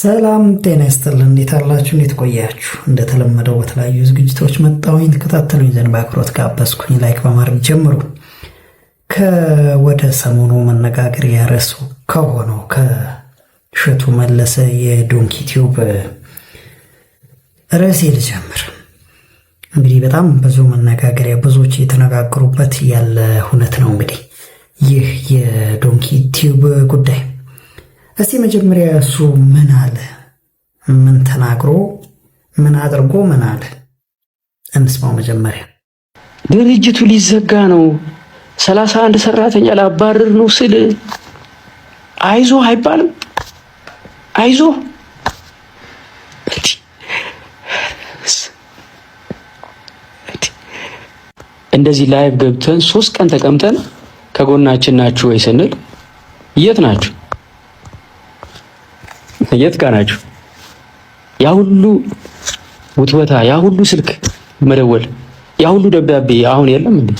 ሰላም ጤና ይስጥልን። እንዴት አላችሁ? እንዴት ቆያችሁ? እንደተለመደው በተለያዩ ዝግጅቶች መጣሁኝ። ተከታተሉኝ ዘንድ በአክብሮት ጋበዝኩኝ። ላይክ በማድረግ ጀምሩ። ከወደ ሰሞኑ መነጋገሪያ ርዕሱ ከሆነው ከእሸቱ መለሰ የዶንኪ ቲዩብ ርዕሴ ልጀምር። እንግዲህ በጣም ብዙ መነጋገሪያ ብዙዎች የተነጋገሩበት ያለ ሁነት ነው። እንግዲህ ይህ የዶንኪ ቲዩብ ጉዳይ እስቲ መጀመሪያ እሱ ምን አለ? ምን ተናግሮ ምን አድርጎ ምን አለ? እንስማው። መጀመሪያ ድርጅቱ ሊዘጋ ነው፣ 31 ሰራተኛ ላባረር ነው ስል አይዞ አይባልም። አይዞ እንደዚህ ላይቭ ገብተን 3 ቀን ተቀምጠን ከጎናችን ናችሁ ወይ ስንል የት ናችሁ? የት ጋር ናችሁ? ያ ሁሉ ውትወታ፣ ያ ሁሉ ስልክ መደወል፣ ያ ሁሉ ደብዳቤ አሁን የለም እንዴ?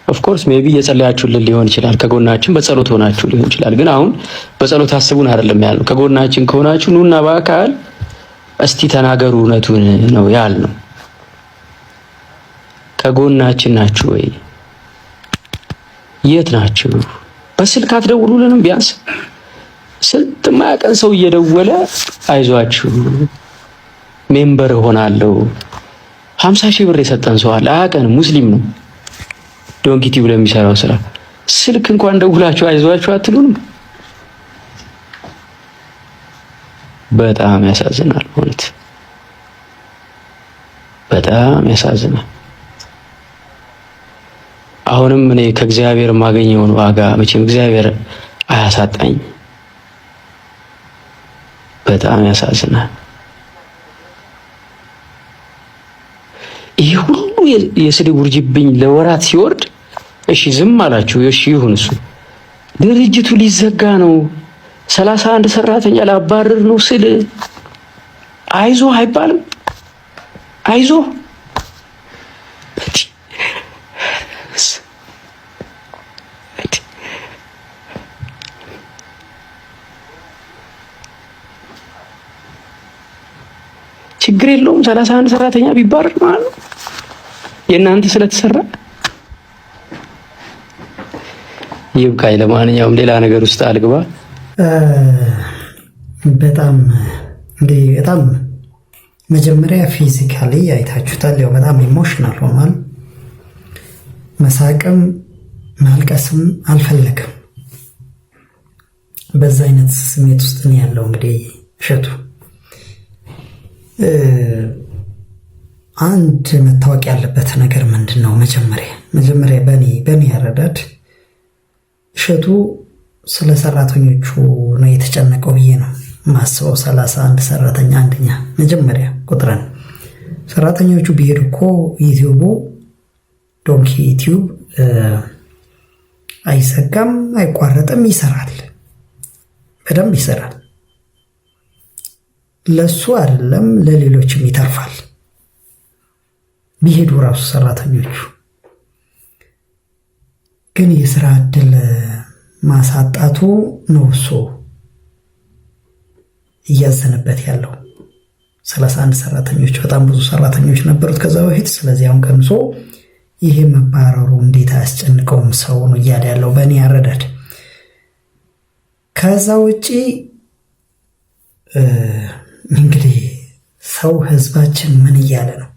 ኦፍ ኮርስ ሜቢ እየጸለያችሁልን ሊሆን ይችላል፣ ከጎናችን በጸሎት ሆናችሁ ሊሆን ይችላል። ግን አሁን በጸሎት አስቡን አይደለም ያልነው። ከጎናችን ከሆናችሁ ኑና በአካል እስቲ ተናገሩ እውነቱን ነው ያልነው። ከጎናችን ናችሁ ወይ? የት ናችሁ? በስልክ አትደውሉልንም? ቢያንስ ስንት ማያቀን ሰው እየደወለ አይዟችሁ ሜምበር ሆናለሁ 50 ሺህ ብር የሰጠን ሰው አለ። አያቀንም፣ ሙስሊም ነው። ዶንኪ ቲዩብ ለሚሰራው ስራ ስልክ እንኳን ደውላችሁ አይዟችሁ አትሉንም? በጣም ያሳዝናል። እውነት በጣም ያሳዝናል። አሁንም እኔ ከእግዚአብሔር የማገኘውን ዋጋ መቼም እግዚአብሔር አያሳጣኝ። በጣም ያሳዝናል። ይህ ሁሉ የስድብ ውርጅብኝ ለወራት ሲወርድ እሺ ዝም አላችሁ። እሺ ይሁን፣ እሱ ድርጅቱ ሊዘጋ ነው 31 ሰራተኛ ላባረር ነው ስል አይዞ አይባልም? አይዞ ችግር የለውም 31 ሰራተኛ ቢባረር ማለት ነው የእናንተ ስለተሰራ ይብቃኝ። ለማንኛውም ሌላ ነገር ውስጥ አልግባ። በጣም እንግዲህ በጣም መጀመሪያ ፊዚካሊ አይታችሁታል። ያው በጣም ኢሞሽናል ሆኗል። መሳቅም ማልቀስም አልፈለግም። በዛ አይነት ስሜት ውስጥ ነው ያለው። እንግዲህ እሸቱ አንድ መታወቅ ያለበት ነገር ምንድን ነው? መጀመሪያ በእኔ ያረዳድ እሸቱ ስለ ሰራተኞቹ ነው የተጨነቀው ብዬ ነው ማስበው። 31 ሰራተኛ አንደኛ መጀመሪያ ቁጥረን ሰራተኞቹ ቢሄዱ እኮ ዩቲዩቡ ዶንኪ ቲዩብ አይዘጋም፣ አይቋረጥም፣ ይሰራል፣ በደንብ ይሰራል። ለሱ አይደለም ለሌሎችም ይተርፋል ቢሄዱ ራሱ ሰራተኞቹ። ግን የስራ እድል ማሳጣቱ ነው እሱ እያዘነበት ያለው። 31 ሰራተኞች በጣም ብዙ ሰራተኞች ነበሩት ከዛ በፊት። ስለዚህ አሁን ቀንሶ ይሄ መባረሩ እንዴት አያስጨንቀውም ሰው ነው እያለ ያለው በእኔ አረዳድ። ከዛ ውጪ እንግዲህ ሰው ህዝባችን ምን እያለ ነው?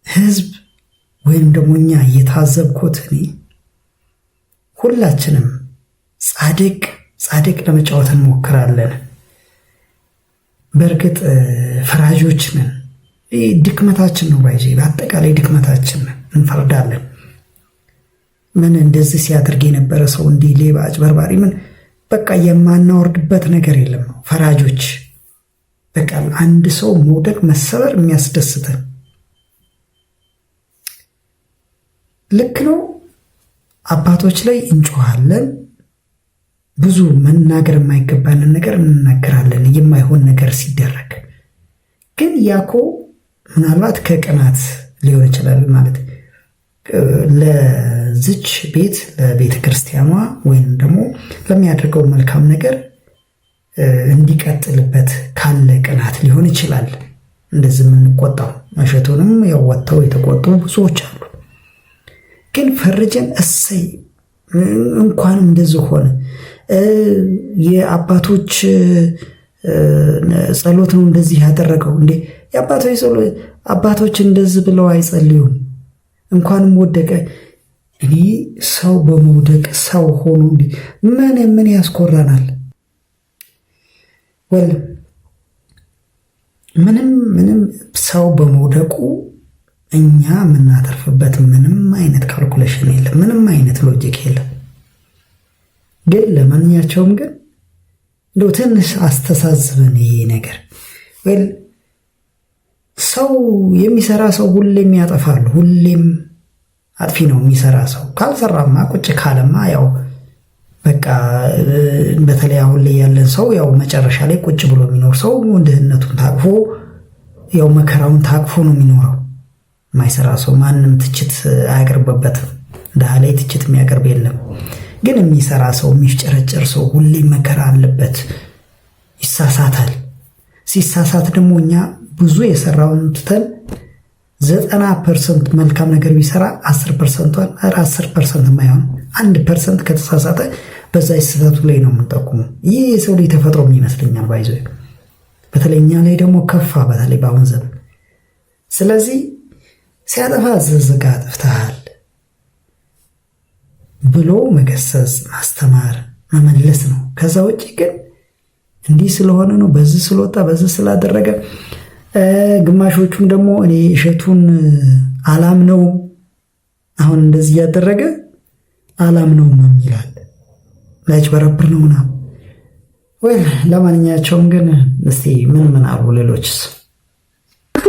ህዝብ ወይም ደግሞ እኛ እየታዘብኩት እኔ ሁላችንም ጻድቅ ለመጫወት እንሞክራለን። በእርግጥ ፈራጆች ነን። ድክመታችን ነው ባይዜ በአጠቃላይ ድክመታችን ነን። እንፈርዳለን። ምን እንደዚህ ሲያደርግ የነበረ ሰው እንዲህ ሌባ፣ አጭበርባሪ ምን በቃ የማናወርድበት ነገር የለም ነው። ፈራጆች በቃ አንድ ሰው መውደቅ መሰበር የሚያስደስተን ልክ ነው። አባቶች ላይ እንጮሃለን፣ ብዙ መናገር የማይገባንን ነገር እንናገራለን የማይሆን ነገር ሲደረግ። ግን ያኮ ምናልባት ከቅናት ሊሆን ይችላል ማለት ለዚች ቤት ለቤተ ክርስቲያኗ ወይም ደግሞ ለሚያደርገው መልካም ነገር እንዲቀጥልበት ካለ ቅናት ሊሆን ይችላል እንደዚህ የምንቆጣው። እሸቱንም ያው ወጥተው የተቆጡ ብዙዎች አሉ። ግን ፈርጀን እሰይ እንኳንም እንደዚህ ሆነ የአባቶች ጸሎት ነው እንደዚህ ያደረገው እንዴ? የአባቶች ጸሎት አባቶች እንደዚህ ብለው አይጸልዩም። እንኳንም ወደቀ። እኔ ሰው በመውደቅ ሰው ሆኖ እንዴ ምን ያስኮራናል? ወል ምንም ሰው በመውደቁ እኛ የምናተርፍበት ምንም አይነት ካልኩሌሽን የለም፣ ምንም አይነት ሎጂክ የለም። ግን ለማንኛቸውም ግን እንደው ትንሽ አስተሳዝበን ይሄ ነገር ወል ሰው የሚሰራ ሰው ሁሌም ያጠፋሉ። ሁሌም አጥፊ ነው የሚሰራ ሰው። ካልሰራማ ቁጭ ካለማ ያው በቃ በተለይ አሁን ላይ ያለን ሰው ያው መጨረሻ ላይ ቁጭ ብሎ የሚኖር ሰው ድህነቱን ታቅፎ ያው መከራውን ታቅፎ ነው የሚኖረው። የማይሰራ ሰው ማንም ትችት አያቀርብበትም። ድሃ ላይ ትችት የሚያቀርብ የለም። ግን የሚሰራ ሰው የሚፍጨረጨር ሰው ሁሌ መከራ አለበት፣ ይሳሳታል። ሲሳሳት ደግሞ እኛ ብዙ የሰራውን ትተን 90% መልካም ነገር ቢሰራ 10%ን 10% የማይሆን 1% ከተሳሳተ በዛ ስህተቱ ላይ ነው የምንጠቁመው። ይህ የሰው ልጅ ተፈጥሮ ይመስለኛል ባይዞ በተለይ እኛ ላይ ደግሞ ከፋ፣ በተለይ በአሁን ዘመን። ስለዚህ ሲያጠፋ ዝዝጋ አጥፍተሃል ብሎ መገሰጽ፣ ማስተማር፣ መመለስ ነው። ከዛ ውጭ ግን እንዲህ ስለሆነ ነው በዚህ ስለወጣ በዚህ ስላደረገ ግማሾቹም ደግሞ እኔ እሸቱን አላምነው አሁን እንደዚህ ያደረገ አላምነው ይላል ላጭበረብር ነው ምናምን። ወይ ለማንኛቸውም ግን እስቲ ምን አሉ ሌሎችስ?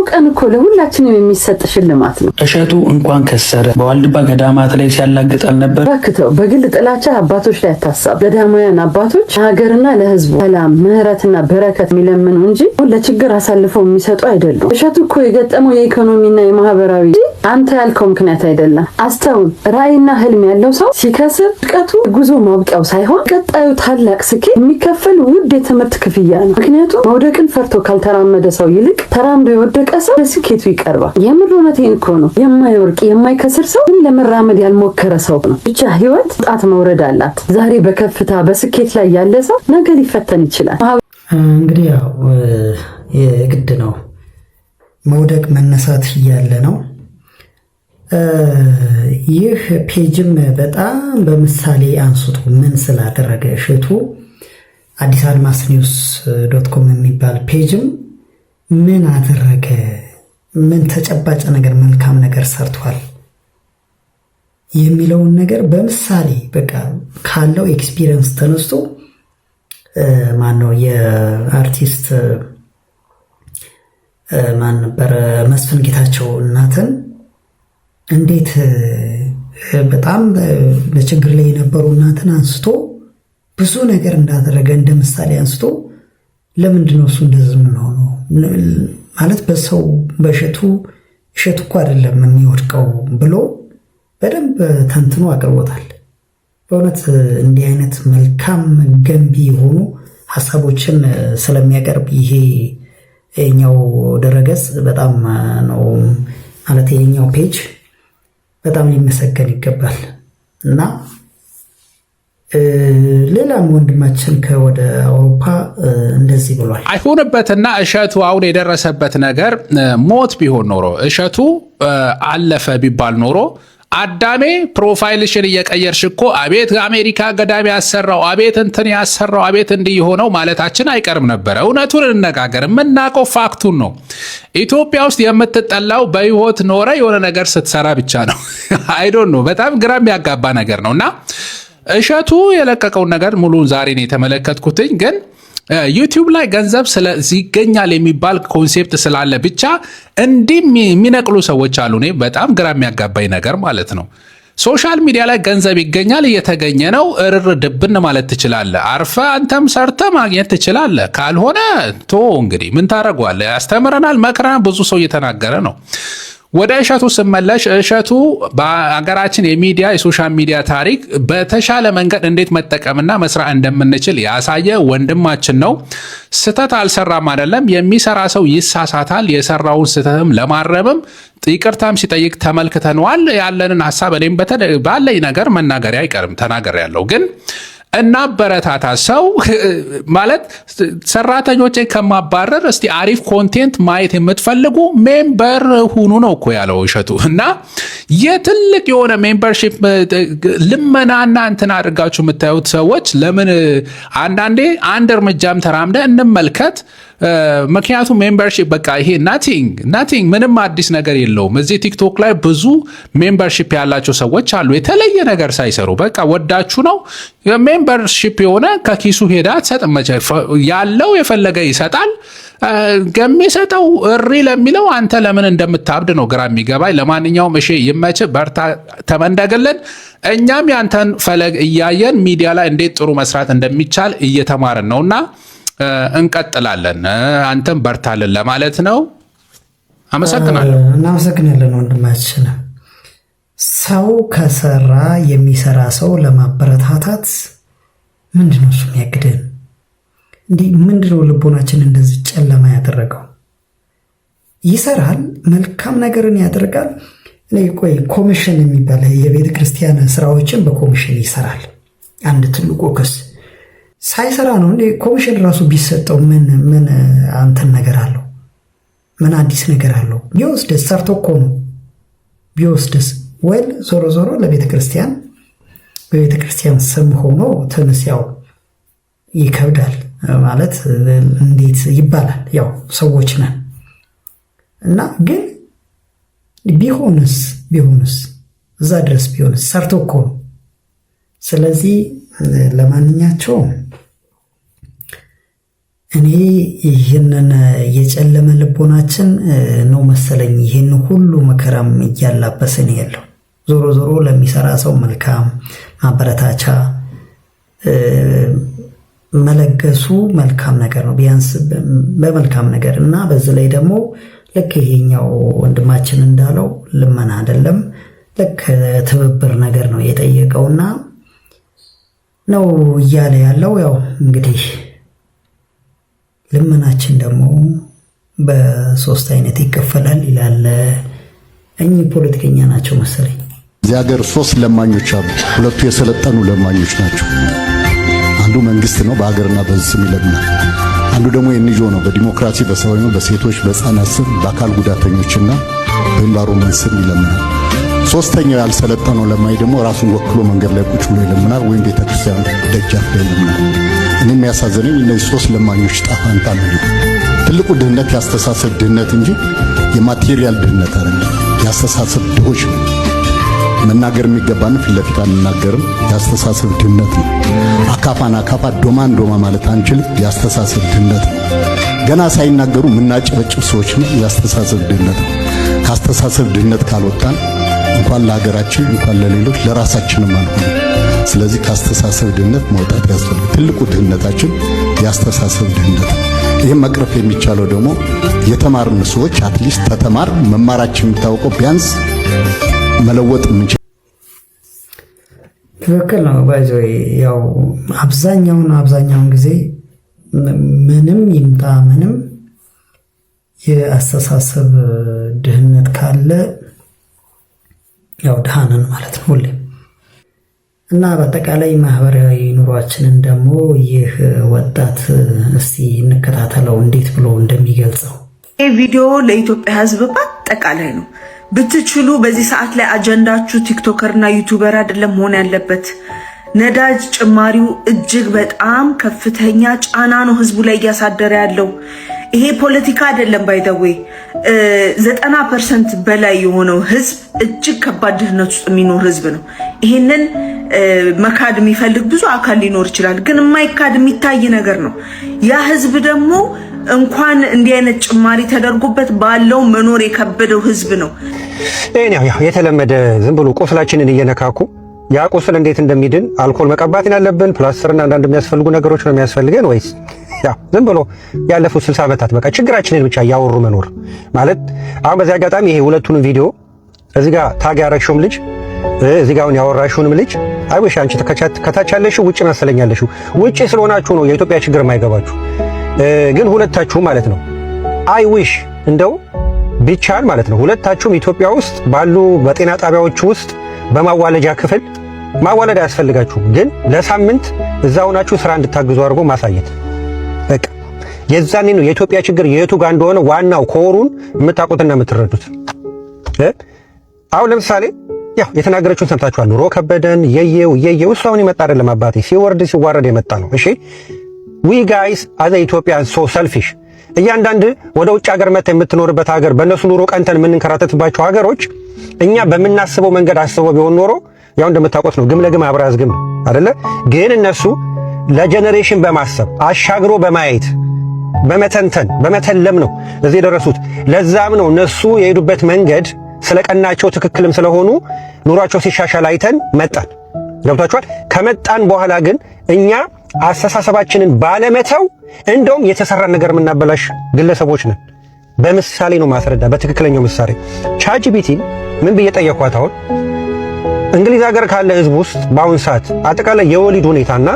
ቀን እኮ ለሁላችንም የሚሰጥ ሽልማት ነው። እሸቱ እንኳን ከሰረ በዋልድባ ገዳማት ላይ ሲያላግጥ አልነበር? ባክተው በግል ጥላቻ አባቶች ላይ አታሳብ። ገዳማውያን አባቶች ለሀገርና ለሕዝቡ ሰላም፣ ምሕረትና በረከት የሚለምኑ እንጂ ለችግር አሳልፈው የሚሰጡ አይደሉም። እሸቱ እኮ የገጠመው የኢኮኖሚና የማህበራዊ አንተ ያልከው ምክንያት አይደለም። አስተውል። ራዕይና ህልም ያለው ሰው ሲከስር ውድቀቱ ጉዞ ማብቂያው ሳይሆን ቀጣዩ ታላቅ ስኬት የሚከፈል ውድ የትምህርት ክፍያ ነው። ምክንያቱም መውደቅን ፈርቶ ካልተራመደ ሰው ይልቅ ተራምዶ የወደቀ ሰው ለስኬቱ ይቀርባል። የምር እውነቴን እኮ ነው። የማይወርቅ የማይከስር ሰው ግን ለመራመድ ያልሞከረ ሰው ነው። ብቻ ህይወት ጣት መውረድ አላት። ዛሬ በከፍታ በስኬት ላይ ያለ ሰው ነገ ሊፈተን ይችላል። እንግዲህ ያው የግድ ነው መውደቅ መነሳት እያለ ነው። ይህ ፔጅም በጣም በምሳሌ አንስቶ ምን ስላደረገ እሸቱ አዲስ አድማስ ኒውስ .com የሚባል ፔጅም ምን አደረገ፣ ምን ተጨባጭ ነገር መልካም ነገር ሰርቷል የሚለውን ነገር በምሳሌ በቃ ካለው ኤክስፒሪየንስ ተነስቶ ማነው የአርቲስት ማን ነበር መስፍን ጌታቸው እናትን እንዴት በጣም በችግር ላይ የነበሩ እናትን አንስቶ ብዙ ነገር እንዳደረገ እንደ ምሳሌ አንስቶ ለምንድን ነው እሱ እንደዚህ የምንሆነው ማለት በሰው በእሸቱ እኮ አይደለም የሚወድቀው ብሎ በደንብ ተንትኖ አቅርቦታል። በእውነት እንዲህ አይነት መልካም ገንቢ የሆኑ ሀሳቦችን ስለሚያቀርብ ይሄ የኛው ድረገጽ በጣም ነው ማለት የኛው ፔጅ በጣም ሊመሰገን ይገባል። እና ሌላም ወንድማችን ከወደ አውሮፓ እንደዚህ ብሏል። አይሆንበትና እሸቱ አሁን የደረሰበት ነገር ሞት ቢሆን ኖሮ እሸቱ አለፈ ቢባል ኖሮ አዳሜ ፕሮፋይልሽን እየቀየርሽ እኮ አቤት አሜሪካ ገዳም ያሰራው አቤት እንትን ያሰራው አቤት እንዲህ የሆነው ማለታችን አይቀርም ነበረ። እውነቱን እንነጋገር፣ የምናውቀው ፋክቱን ነው። ኢትዮጵያ ውስጥ የምትጠላው በህይወት ኖረ የሆነ ነገር ስትሰራ ብቻ ነው። አይዶን ነው። በጣም ግራ የሚያጋባ ነገር ነው። እና እሸቱ የለቀቀውን ነገር ሙሉን ዛሬ ነው የተመለከትኩትኝ። ግን ዩቲዩብ ላይ ገንዘብ ይገኛል የሚባል ኮንሴፕት ስላለ ብቻ እንዲህ የሚነቅሉ ሰዎች አሉ። እኔ በጣም ግራ የሚያጋባኝ ነገር ማለት ነው። ሶሻል ሚዲያ ላይ ገንዘብ ይገኛል፣ እየተገኘ ነው፣ እርር ድብን ማለት ትችላለህ። አርፈ አንተም ሰርተ ማግኘት ትችላለህ። ካልሆነ ቶ እንግዲህ ምን ታደርገዋለህ? ያስተምረናል፣ መክረናል፣ ብዙ ሰው እየተናገረ ነው። ወደ እሸቱ ስመለሽ እሸቱ በአገራችን የሚዲያ የሶሻል ሚዲያ ታሪክ በተሻለ መንገድ እንዴት መጠቀምና መስራት እንደምንችል ያሳየ ወንድማችን ነው። ስህተት አልሰራም አይደለም፣ የሚሰራ ሰው ይሳሳታል። የሰራውን ስህተትም ለማረምም ይቅርታም ሲጠይቅ ተመልክተነዋል። ያለንን ሀሳብ እኔም ባለኝ ነገር መናገር አይቀርም ተናግሬያለሁ። ግን እናበረታታ። ሰው ማለት ሰራተኞችን ከማባረር እስቲ አሪፍ ኮንቴንት ማየት የምትፈልጉ ሜምበር ሁኑ ነው እኮ ያለው እሸቱ። እና የትልቅ የሆነ ሜምበርሺፕ ልመናና እንትን አድርጋችሁ የምታዩት ሰዎች ለምን አንዳንዴ አንድ እርምጃም ተራምደ እንመልከት። ምክንያቱም ሜምበርሺፕ በቃ ይሄ ናቲንግ ምንም አዲስ ነገር የለውም። እዚህ ቲክቶክ ላይ ብዙ ሜምበርሺፕ ያላቸው ሰዎች አሉ፣ የተለየ ነገር ሳይሰሩ በቃ ወዳችሁ ነው ሜምበርሺፕ የሆነ ከኪሱ ሄዳ አትሰጥም። ያለው የፈለገ ይሰጣል። ከሚሰጠው እሪ ለሚለው አንተ ለምን እንደምታብድ ነው ግራ የሚገባኝ። ለማንኛውም እሺ ይመች፣ በርታ፣ ተመንደግልን። እኛም ያንተን ፈለግ እያየን ሚዲያ ላይ እንዴት ጥሩ መስራት እንደሚቻል እየተማርን ነውና እንቀጥላለን። አንተም በርታልን ለማለት ነው። አመሰግናለሁ። እናመሰግናለን ወንድማችን። ሰው ከሰራ የሚሰራ ሰው ለማበረታታት ምንድነው እሱ የሚያግደን? እንዲህ ምንድነው ልቦናችን እንደዚህ ጨለማ ያደረገው? ይሰራል፣ መልካም ነገርን ያደርጋል። ቆይ ኮሚሽን የሚባል የቤተ ክርስቲያን ስራዎችን በኮሚሽን ይሰራል። አንድ ትልቁ ክስ ሳይሰራ ነው እንዴ? ኮሚሽን ራሱ ቢሰጠው ምን አንተን ነገር አለው? ምን አዲስ ነገር አለው? ቢወስደስ ሰርቶ እኮ ነው ቢወስደስ። ወል ዞሮ ለቤተ ክርስቲያን በቤተ ክርስቲያን ስም ሆኖ ትንሽ ያው ይከብዳል ማለት እንዴት ይባላል? ያው ሰዎች ነን እና ግን ቢሆንስ እዛ ድረስ ቢሆንስ ሰርቶ እኮ ነው። ስለዚህ ለማንኛቸውም እኔ ይህንን የጨለመ ልቦናችን ነው መሰለኝ ይህን ሁሉ መከራም እያላበሰን ያለው። ዞሮ ለሚሰራ ሰው መልካም ማበረታቻ መለገሱ መልካም ነገር ነው፣ ቢያንስ በመልካም ነገር እና በዚህ ላይ ደግሞ ልክ ይሄኛው ወንድማችን እንዳለው ልመና አይደለም፣ ልክ ትብብር ነገር ነው የጠየቀውና ነው እያለ ያለው። ያው እንግዲህ ልመናችን ደግሞ በሶስት አይነት ይከፈላል ይላል። እኚህ ፖለቲከኛ ናቸው መሰለኝ። እዚህ ሀገር ሶስት ለማኞች አሉ። ሁለቱ የሰለጠኑ ለማኞች ናቸው። አንዱ መንግስት ነው፣ በሀገርና በሕዝብ ስም ይለምናል። አንዱ ደግሞ የኤንጂኦ ነው፣ በዲሞክራሲ በሰብአዊ መብት በሴቶች በሕፃናት ስም በአካል ጉዳተኞችና በኢንቫይሮንመንት ስም ይለምናል። ሶስተኛው ያልሰለጠነው ለማኝ ደግሞ ራሱን ወክሎ መንገድ ላይ ቁጭ ብሎ ይለምናል፣ ወይም ቤተክርስቲያን ደጃፍ ላይ ይለምናል። እኔ የሚያሳዝነኝ እነዚህ ሶስት ለማኞች ዕጣ ፈንታ ነው። ትልቁ ድህነት ያስተሳሰብ ድህነት እንጂ የማቴሪያል ድህነት አይደለም። ያስተሳሰብ ድሆች ነው። መናገር የሚገባን ፊት ለፊት አንናገርም። ያስተሳሰብ ድህነት ነው። አካፋን አካፋ ዶማን ዶማ ማለት አንችልም። ያስተሳሰብ ድህነት ነው። ገና ሳይናገሩ የምናጨበጭብ ሰዎች ነው። ያስተሳሰብ ድህነት ነው። ካስተሳሰብ ድህነት ካልወጣን እንኳን ለሀገራችን እንኳን ለሌሎች ለራሳችንም አንሆንም። ስለዚህ ካስተሳሰብ ድህነት መውጣት ያስፈልጋል። ትልቁ ድህነታችን ያስተሳሰብ ድህነት ነው። ይህም መቅረፍ የሚቻለው ደግሞ የተማርን ሰዎች አትሊስት ተተማር መማራችን የሚታወቀው ቢያንስ መለወጥ የምንችል ትክክል ነው። ባይዘይ ያው አብዛኛውን ጊዜ ምንም ይምጣ ምንም የአስተሳሰብ ድህነት ካለ ያው ድሃነን ማለት ነው ሁሌም። እና በአጠቃላይ ማህበራዊ ኑሯችንን ደግሞ ይህ ወጣት እስቲ እንከታተለው እንዴት ብሎ እንደሚገልጸው። ይህ ቪዲዮ ለኢትዮጵያ ሕዝብ በአጠቃላይ ነው። ብትችሉ በዚህ ሰዓት ላይ አጀንዳችሁ ቲክቶከርና ዩቲዩበር አይደለም መሆን ያለበት። ነዳጅ ጭማሪው እጅግ በጣም ከፍተኛ ጫና ነው ህዝቡ ላይ እያሳደረ ያለው። ይሄ ፖለቲካ አይደለም። ባይደዌ 90% በላይ የሆነው ህዝብ እጅግ ከባድ ድህነት ውስጥ የሚኖር ህዝብ ነው። ይሄንን መካድ የሚፈልግ ብዙ አካል ሊኖር ይችላል፣ ግን የማይካድ የሚታይ ነገር ነው። ያ ህዝብ ደግሞ እንኳን እንዲህ አይነት ጭማሪ ተደርጎበት ባለው መኖር የከበደው ህዝብ ነው። ያው የተለመደ ዝም ብሎ ቁስላችንን እየነካኩ ያ ቁስል እንዴት እንደሚድን አልኮል መቀባት ያለብን ፕላስተርና አንዳንድ የሚያስፈልጉ ነገሮች ነው የሚያስፈልገን ወይስ ዝም ብሎ ያለፉት 60 ዓመታት በቃ ችግራችንን ብቻ እያወሩ መኖር ማለት። አሁን በዚህ አጋጣሚ ይሄ ሁለቱንም ቪዲዮ እዚህ ጋር ታግ ያረግሽውም ልጅ እዚህ ጋር ያወራሽውንም ልጅ አይወሽ አንቺ ከታች ያለሽው ውጪ መሰለኛለሽው ውጪ ስለሆናችሁ ነው የኢትዮጵያ ችግር የማይገባችሁ። ግን ሁለታችሁ ማለት ነው አይዊሽ እንደው ቢቻል ማለት ነው ሁለታችሁም ኢትዮጵያ ውስጥ ባሉ በጤና ጣቢያዎች ውስጥ በማዋለጃ ክፍል ማዋለድ አያስፈልጋችሁም፣ ግን ለሳምንት እዛው ናችሁ ስራ እንድታግዙ አድርጎ ማሳየት በቃ የዛኔ ነው የኢትዮጵያ ችግር የቱ ጋር እንደሆነ ዋናው ኮሩን የምታውቁትና የምትረዱት። አሁን ለምሳሌ ያው የተናገረችውን ሰምታችኋል። ኑሮ ከበደን የየው እሱ አሁን የመጣ አይደለም አባቴ፣ ሲወርድ ሲዋረድ የመጣ ነው። እሺ ዊ ጋይስ አዘ ኢትዮጵያን ሶ ሰልፊሽ እያንዳንድ ወደ ውጭ ሀገር መጥተህ የምትኖርበት ሀገር በእነሱ ኑሮ ቀንተን የምንንከራተትባቸው ሀገሮች እኛ በምናስበው መንገድ አስበው ቢሆን ኖሮ ያው እንደምታውቁት ነው ግም ለግም አብራዝ ግም አይደለ? ግን እነሱ ለጀነሬሽን በማሰብ አሻግሮ በማየት በመተንተን በመተለም ነው እዚህ የደረሱት። ለዛም ነው እነሱ የሄዱበት መንገድ ስለቀናቸው ትክክልም ስለሆኑ ኑሯቸው ሲሻሻል አይተን መጣን። ገብታችኋል? ከመጣን በኋላ ግን እኛ አስተሳሰባችንን ባለመተው እንደውም የተሰራ ነገር የምናበላሽ ግለሰቦች ነን። በምሳሌ ነው ማስረዳ፣ በትክክለኛው ምሳሌ ቻትጂፒቲ ምን ብዬ ጠየኳት? አሁን እንግሊዝ ሀገር ካለ ህዝብ ውስጥ በአሁን ሰዓት አጠቃላይ የወሊድ ሁኔታና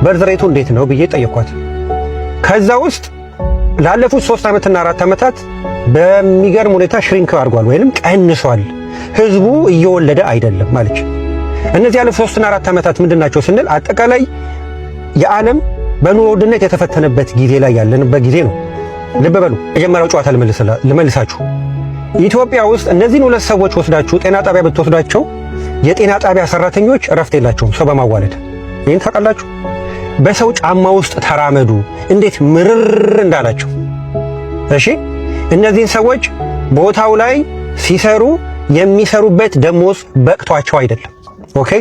በርዝ ሬቱ እንዴት ነው ብዬ ጠየኳት። ከዛ ውስጥ ላለፉት 3 ዓመትና 4 ዓመታት በሚገርም ሁኔታ ሽሪንክ አድርጓል ወይንም ቀንሷል፣ ህዝቡ እየወለደ አይደለም ማለች። እነዚህ ያለፉት 3 እና 4 ዓመታት ምንድናቸው ስንል አጠቃላይ የዓለም በኑሮ ውድነት የተፈተነበት ጊዜ ላይ ያለንበት ጊዜ ነው። ልብ በሉ። መጀመሪያው ጨዋታ ልመልሳችሁ። ኢትዮጵያ ውስጥ እነዚህን ሁለት ሰዎች ወስዳችሁ ጤና ጣቢያ ብትወስዳቸው የጤና ጣቢያ ሰራተኞች እረፍት የላቸውም ሰው በማዋለድ። ይህን ታውቃላችሁ? በሰው ጫማ ውስጥ ተራመዱ እንዴት ምርር እንዳላቸው። እሺ እነዚህን ሰዎች ቦታው ላይ ሲሰሩ የሚሰሩበት ደሞዝ በቅቷቸው አይደለም። ኦኬ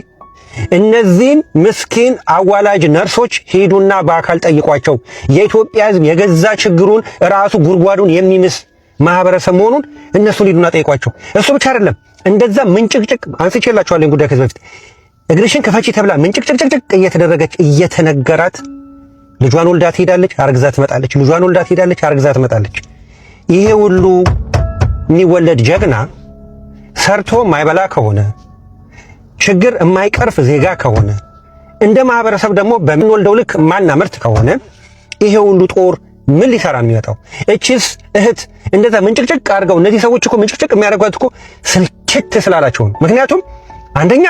እነዚህን ምስኪን አዋላጅ ነርሶች ሄዱና በአካል ጠይቋቸው። የኢትዮጵያ ሕዝብ የገዛ ችግሩን ራሱ ጉድጓዱን የሚምስ ማህበረሰብ መሆኑን እነሱ ሊዱና ጠይቋቸው። እሱ ብቻ አይደለም፣ እንደዛ ምንጭቅጭቅ አንስቼላችኋለሁ ጉዳይ ከዚህ በፊት እግርሽን ከፈቺ ተብላ ምንጭቅጭቅጭቅ እየተደረገች እየተነገራት ልጇን ወልዳ ትሄዳለች፣ አርግዛ ትመጣለች። ልጇን ወልዳ ትሄዳለች፣ አርግዛ ትመጣለች። ይሄ ሁሉ የሚወለድ ጀግና ሰርቶ ማይበላ ከሆነ ችግር የማይቀርፍ ዜጋ ከሆነ እንደ ማህበረሰብ ደግሞ በምንወልደው ልክ ማናመርት ከሆነ ይሄ ሁሉ ጦር ምን ሊሰራ የሚመጣው? እቺስ እህት እንደዛ ምንጭቅጭቅ አድርገው እነዚህ ሰዎች እኮ ምንጭቅጭቅ የሚያደርጓት እኮ ስልችት ስላላቸው ነው። ምክንያቱም አንደኛ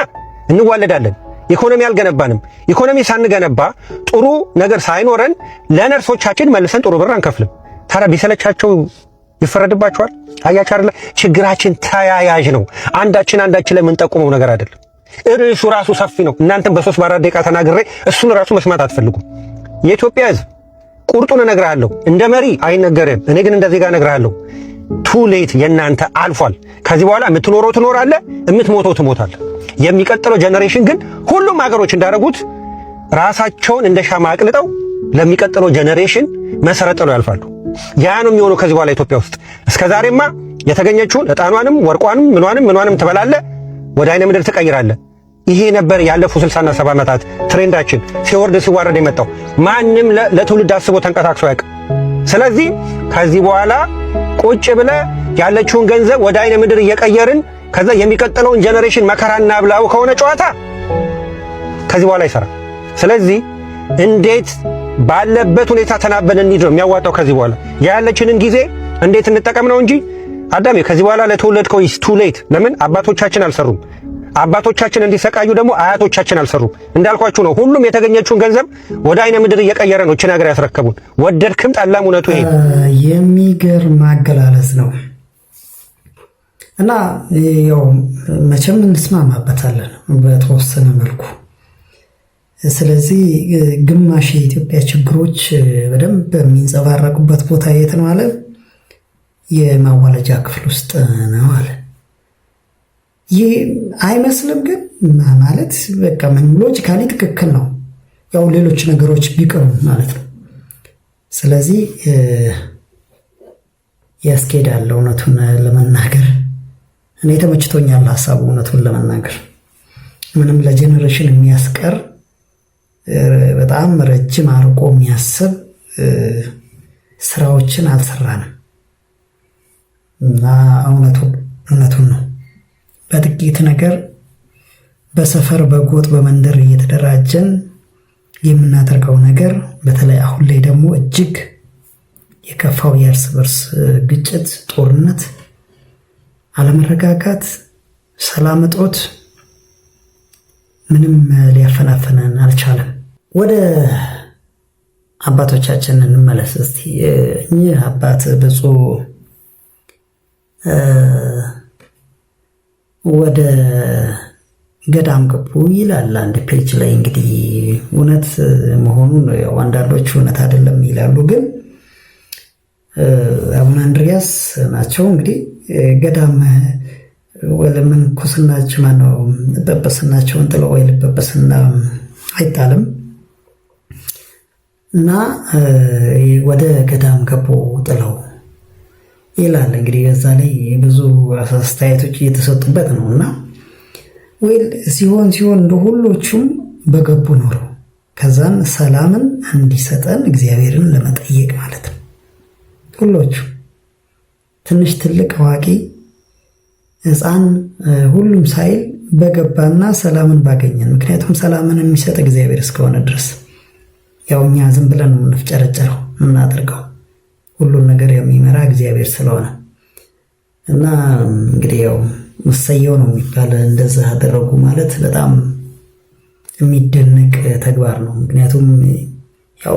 እንዋለዳለን፣ ኢኮኖሚ አልገነባንም። ኢኮኖሚ ሳንገነባ ጥሩ ነገር ሳይኖረን ለነርሶቻችን መልሰን ጥሩ ብር አንከፍልም። ታዲያ ቢሰለቻቸው ይፈረድባቸዋል። አያችሁ አይደለ? ችግራችን ተያያዥ ነው። አንዳችን ላይ የምንጠቁመው ነገር አይደለም። ርዕሱ ራሱ ሰፊ ነው። እናንተም በ3 በ4 ደቂቃ ተናግሬ እሱን ራሱ መስማት አትፈልጉም። የኢትዮጵያ ሕዝብ ቁርጡን እነግርሃለሁ፣ እንደ መሪ አይነገርም። እኔ ግን እንደዚህ ጋር እነግርሃለሁ፣ ቱ ሌት የእናንተ አልፏል። ከዚህ በኋላ የምትኖረው ትኖራለህ፣ የምትሞተው ትሞታለህ። የሚቀጥለው ጀነሬሽን ግን ሁሉም ሀገሮች እንዳደረጉት ራሳቸውን እንደ ሻማ አቅልጠው ለሚቀጥለው ጀነሬሽን መሰረት ጥለው ያልፋሉ። ያ ነው የሚሆነው ከዚህ በኋላ ኢትዮጵያ ውስጥ። እስከዛሬማ የተገኘችውን ዕጣኗንም ወርቋንም ምኗንም ትበላለህ፣ ወደ አይነ ምድር ትቀይራለህ። ይሄ ነበር ያለፉት 60 እና 70 ዓመታት ትሬንዳችን፣ ሲወርድ ሲዋረድ የመጣው። ማንም ለትውልድ አስቦ ተንቀሳቅሶ ያውቅ። ስለዚህ ከዚህ በኋላ ቁጭ ብለህ ያለችውን ገንዘብ ወደ አይነ ምድር እየቀየርን ከዛ የሚቀጥለውን ጀነሬሽን መከራና ብላው ከሆነ ጨዋታ ከዚህ በኋላ ይሰራል። ስለዚህ እንዴት ባለበት ሁኔታ ተናበን እንሂድ ነው የሚያዋጣው። ከዚህ በኋላ ያለችንን ጊዜ እንዴት እንጠቀም ነው እንጂ አዳሜ ከዚህ በኋላ ለተወለድከው ኢስ ቱ ሌት። ለምን አባቶቻችን አልሰሩም? አባቶቻችን እንዲሰቃዩ ደግሞ አያቶቻችን አልሰሩም። እንዳልኳችሁ ነው። ሁሉም የተገኘችውን ገንዘብ ወደ አይነ ምድር እየቀየረ ነው እቺ ነገር ያስረከቡን። ወደድክም ጠላም እውነቱ ይሄ የሚገርም አገላለጽ ነው እና ያው መቼም እንስማማበታለን በተወሰነ መልኩ። ስለዚህ ግማሽ የኢትዮጵያ ችግሮች በደንብ የሚንጸባረቁበት ቦታ የት ነው አለ? የማዋለጃ ክፍል ውስጥ ነው አለ። ይህ አይመስልም ግን ማለት በቃ ምን ሎጂካሊ ትክክል ነው። ያው ሌሎች ነገሮች ቢቀሩ ማለት ነው። ስለዚህ ያስኬዳል። እውነቱን ለመናገር እኔ ተመችቶኛል ሀሳቡ። እውነቱን ለመናገር ምንም ለጄኔሬሽን የሚያስቀር በጣም ረጅም አርቆ የሚያስብ ስራዎችን አልሰራንም እና እውነቱን ነው። በጥቂት ነገር በሰፈር በጎጥ በመንደር እየተደራጀን የምናደርገው ነገር በተለይ አሁን ላይ ደግሞ እጅግ የከፋው የእርስ በርስ ግጭት፣ ጦርነት፣ አለመረጋጋት፣ ሰላም እጦት ምንም ሊያፈናፍነን አልቻለም። ወደ አባቶቻችን እንመለስ እስቲ። እኚህ አባት ብፁዕ ወደ ገዳም ገቡ ይላል አንድ ፔጅ ላይ። እንግዲህ እውነት መሆኑን አንዳንዶች እውነት አይደለም ይላሉ። ግን አቡነ እንድርያስ ናቸው እንግዲህ ገዳም ወለምንኩስናቸው ማነው ጵጵስናቸውን ጥለው ወይ ጵጵስና አይጣልም እና ወደ ገዳም ገቡ ጥለው ይላል። እንግዲህ በዛ ላይ ብዙ አስተያየቶች እየተሰጡበት ነው እና ወይ ሲሆን እንደ ሁሎቹም በገቡ ኖሮ ከዛን ሰላምን እንዲሰጠን እግዚአብሔርን ለመጠየቅ ማለት ነው። ሁሎቹ ትንሽ ትልቅ አዋቂ ሕፃን ሁሉም ሳይል በገባና ሰላምን ባገኘን። ምክንያቱም ሰላምን የሚሰጥ እግዚአብሔር እስከሆነ ድረስ ያው እኛ ዝም ብለን ነው የምንፍጨረጨረው የምናደርገው፣ ሁሉን ነገር የሚመራ እግዚአብሔር ስለሆነ እና እንግዲህ ያው መሰየው ነው የሚባል እንደዛ አደረጉ ማለት በጣም የሚደነቅ ተግባር ነው። ምክንያቱም ያው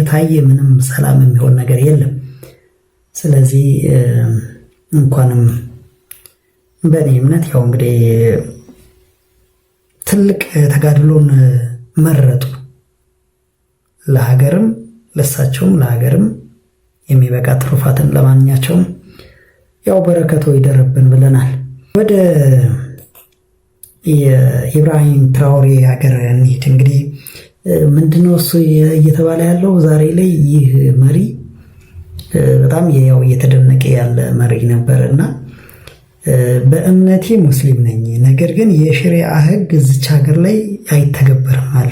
ታየ ምንም ሰላም የሚሆን ነገር የለም። ስለዚህ እንኳንም በእኔ እምነት ያው እንግዲህ ትልቅ ተጋድሎን መረጡ። ለሀገርም ለሳቸውም ለሀገርም የሚበቃ ትሩፋትን ለማንኛቸውም ያው በረከቶ ይደረብን ብለናል። ወደ የኢብራሂም ትራኦሬ ሀገር እንሂድ። እንግዲህ ምንድነው እሱ እየተባለ ያለው ዛሬ ላይ ይህ መሪ በጣም ያው እየተደነቀ ያለ መሪ ነበር እና በእምነቴ ሙስሊም ነኝ፣ ነገር ግን የሸሪዓ ሕግ እዚች ሀገር ላይ አይተገበርም አለ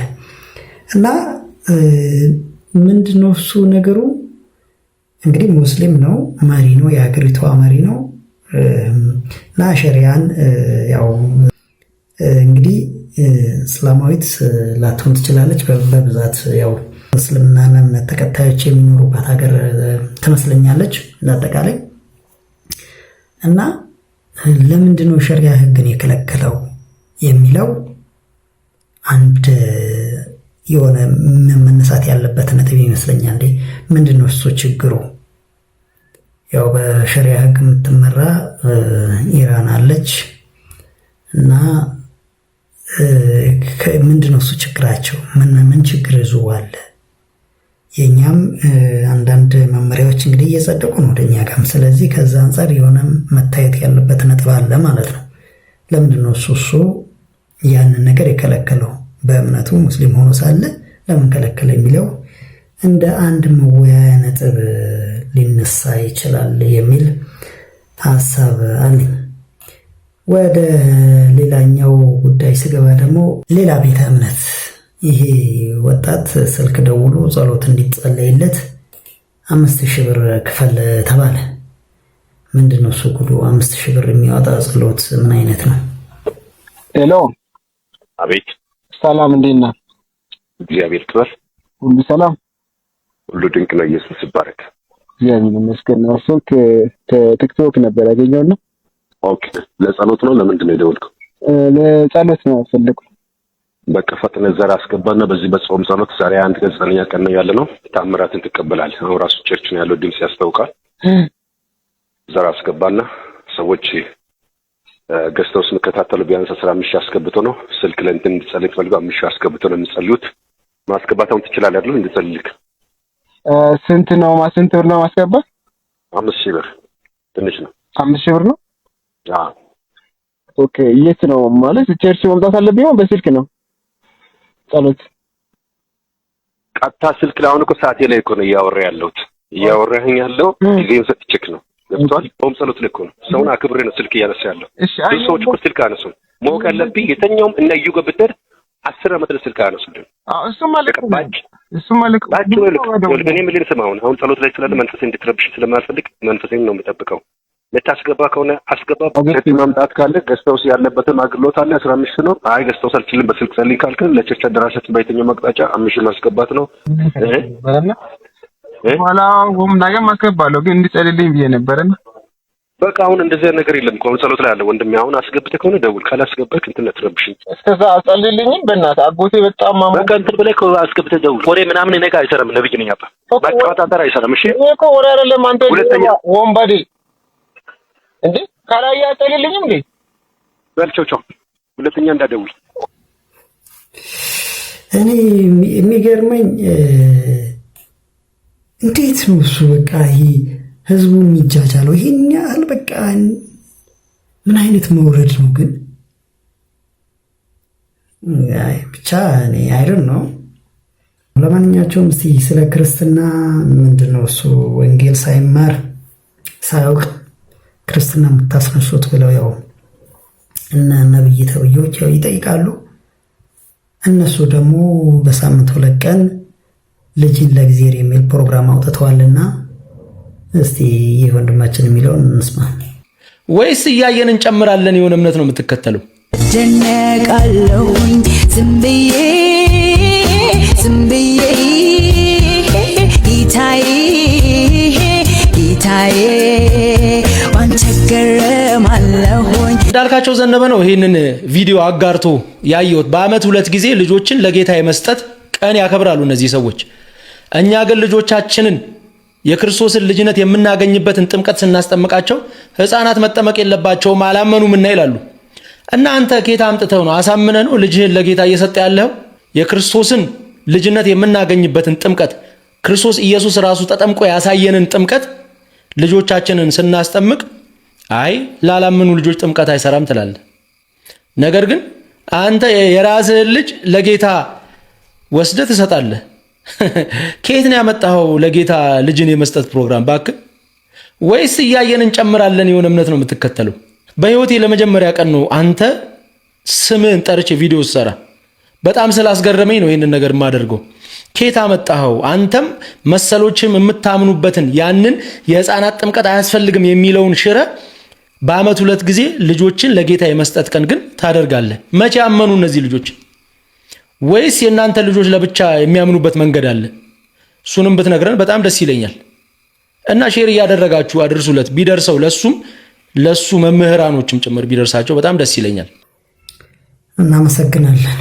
እና ምንድነው እሱ ነገሩ? እንግዲህ ሙስሊም ነው፣ መሪ ነው፣ የሀገሪቷ መሪ ነው እና ሸሪያን ያው እንግዲህ እስላማዊት ላትሆን ትችላለች። በብዛት ያው እስልምና እምነት ተከታዮች የሚኖሩባት ሀገር ትመስለኛለች እንዳጠቃላይ። እና ለምንድነው ሸሪያ ህግን የከለከለው የሚለው አንድ የሆነ መነሳት ያለበት ነጥብ ይመስለኛል። ምንድነው እሱ ችግሩ? ያው በሸሪያ ህግ የምትመራ ኢራን አለች እና ምንድነው እሱ ችግራቸው? ምን ችግር ይዟል? የኛም አንዳንድ መመሪያዎች እንግዲህ እየጸደቁ ነው ወደኛ ጋርም። ስለዚህ ከዛ አንጻር የሆነ መታየት ያለበት ነጥብ አለ ማለት ነው። ለምንድነው እሱ ያንን ነገር የከለከለው? በእምነቱ ሙስሊም ሆኖ ሳለ ለምን ከለከለ የሚለው እንደ አንድ መወያያ ነጥብ ሊነሳ ይችላል የሚል ሀሳብ አለኝ። ወደ ሌላኛው ጉዳይ ስገባ ደግሞ ሌላ ቤተ እምነት ይሄ ወጣት ስልክ ደውሎ ጸሎት እንዲጸለይለት 5000 ብር ክፈል ተባለ። ምንድነው እሱ ጉዱ? 5000 ብር የሚያወጣ ጸሎት ምን አይነት ነው? ሄሎ። አቤት። ሰላም፣ እንዴት ነህ? እግዚአብሔር ይመስገን። ሁሉ ሰላም፣ ሁሉ ድንቅ ነው። ኢየሱስ ይባረክ። እግዚአብሔር ይመስገን። ስልክ ከቲክቶክ ነበር ያገኘውና። ኦኬ። ለጸሎት ነው? ለምንድን ነው የደወልከው? ለጸሎት ነው ፈልኩ። በቃ ፈጥነህ ዘር አስገባና በዚህ በጾም ጸሎት ዛሬ 9ኛ ቀን ነው ያለነው። ታምራትን ትቀበላለህ። አሁን ራሱ ቸርች ነው ያለው፣ ድምጽ ያስታውቃል። ዘር አስገባና ሰዎች ገዝተው ስንከታተሉ ቢያንስ 15 አስገብቶ ነው ስልክ ላይ እንትን እንድጸልይ ፈልገው 5 አስገብቶ ነው የሚጸልዩት። ማስገባታውን ትችላለህ አይደል? እንድጸልይልክ። ስንት ብር ነው ማስገባ? 5000 ብር። ትንሽ ነው። 5000 ብር ነው? አዎ። ኦኬ። የት ነው ማለት ቸርች መምጣት አለብኝ ነው በስልክ ነው ጸሎት? ቀጥታ ስልክ ላይ አሁን እኮ ሰዓቴ ላይ እኮ ነው እያወራኸኝ ያለው ጊዜን ሰጥቼክ ነው። ገብቶሃል? ጾም ጸሎት ላይ እኮ ነው። ሰውን አክብሬ ነው ስልክ እያነሳ ያለው። ብዙ ሰዎች እኮ ስልክ አነሱም። ማወቅ ያለብኝ የተኛውም እና እዩ ገብተር 10 ዓመት ለስልክ አነሱልን። እሱ ማለት እሱ ማለት እኔ ምን ልስማው አሁን ጸሎት ላይ ስላለ መንፈሴ እንድትረብሽ ስለማልፈልግ መንፈሴን ነው የምጠብቀው። ለታስገባ ከሆነ አስገባ። ቸርች ማምጣት ካለ ገስታውስ ያለበትን አግሎት አለ 15 ነው። አይ ገስታውስ አልችልም በስልክ ጸልይ ካልከ ለቸርች አደራሸት በየትኛው መቅጣጫ 5 ማስገባት ነው። በኋላ ወም ነገም አስገባለሁ ግን እንድጸልልኝ ብዬ ነበርና በቃ አሁን እንደዚህ ነገር የለም። ቆም ጸሎት ላይ አለ ወንድሜ። አሁን አስገብተህ ከሆነ ደውል፣ ካላስገባህ እንትን አትረብሽኝ። እስከዛ አጸልልኝ በእናትህ አጎቴ በጣም ማማ በቃ እንትን ብለህ አስገብተህ ደውል። ወሬ ምናምን እኔ ጋር አይሰራም። ነብይ ነኝ አባ በቃ ወጣጣር አይሰራም። እሺ እኔ እኮ ወሬ አይደለም አንተ ወንበዴ እንዴ ካላያ አጸልልኝም እንዴ በልቸው ቻው። ሁለተኛ እንዳደውል። እኔ የሚገርመኝ እንዴት ነው እሱ በቃ ይሄ ህዝቡ የሚጃጃለው ይሄን ያህል በቃ ምን አይነት መውረድ ነው ግን? ብቻ እኔ አይደል ነው። ለማንኛቸውም እስቲ ስለ ክርስትና ምንድነው እሱ ወንጌል ሳይማር ሳያውቅ ክርስትና የምታስነሱት ብለው ያው እና ነብይ ተብዮች ያው ይጠይቃሉ። እነሱ ደግሞ በሳምንት 2 ቀን ልጅን ለእግዚአብሔር የሚል ፕሮግራም አውጥተዋልና እስቲ ይህ ወንድማችን የሚለውን እንስማ። ወይስ እያየን እንጨምራለን? የሆነ እምነት ነው የምትከተለው? ደነቃለሁኝ ዝም ብዬ ጌታዬ ዋንተ ገረማለሁኝ። እንዳልካቸው ዘነበ ነው ይህንን ቪዲዮ አጋርቶ ያየሁት። በአመት 2 ጊዜ ልጆችን ለጌታ የመስጠት ቀን ያከብራሉ እነዚህ ሰዎች። እኛ ግን ልጆቻችንን የክርስቶስን ልጅነት የምናገኝበትን ጥምቀት ስናስጠምቃቸው ህፃናት መጠመቅ የለባቸውም አላመኑም እና ይላሉ። እና አንተ ጌታ አምጥተው ነው አሳምነህ ነው ልጅህን ለጌታ እየሰጠ ያለው? የክርስቶስን ልጅነት የምናገኝበትን ጥምቀት ክርስቶስ ኢየሱስ ራሱ ተጠምቆ ያሳየንን ጥምቀት ልጆቻችንን ስናስጠምቅ አይ ላላመኑ ልጆች ጥምቀት አይሰራም ትላለህ። ነገር ግን አንተ የራስህን ልጅ ለጌታ ወስደህ ትሰጣለህ። ከየት ነው ያመጣኸው ለጌታ ልጅን የመስጠት ፕሮግራም ባክህ? ወይስ እያየን እንጨምራለን የሆነ እምነት ነው የምትከተለው? በህይወቴ ለመጀመሪያ ቀን ነው አንተ ስምህን ጠርቼ ቪዲዮ ሰራ። በጣም ስላስገረመኝ ነው ይሄንን ነገር የማደርገው። ከየት አመጣኸው? አንተም መሰሎችም የምታምኑበትን ያንን የህፃናት ጥምቀት አያስፈልግም የሚለውን ሽረ በአመት 2 ጊዜ ልጆችን ለጌታ የመስጠት ቀን ግን ታደርጋለህ። መቼ አመኑ እነዚህ ልጆች? ወይስ የእናንተ ልጆች ለብቻ የሚያምኑበት መንገድ አለ? እሱንም ብትነግረን በጣም ደስ ይለኛል። እና ሼር እያደረጋችሁ አድርሱለት። ቢደርሰው ለሱ መምህራኖችም ጭምር ቢደርሳቸው በጣም ደስ ይለኛል። እናመሰግናለን።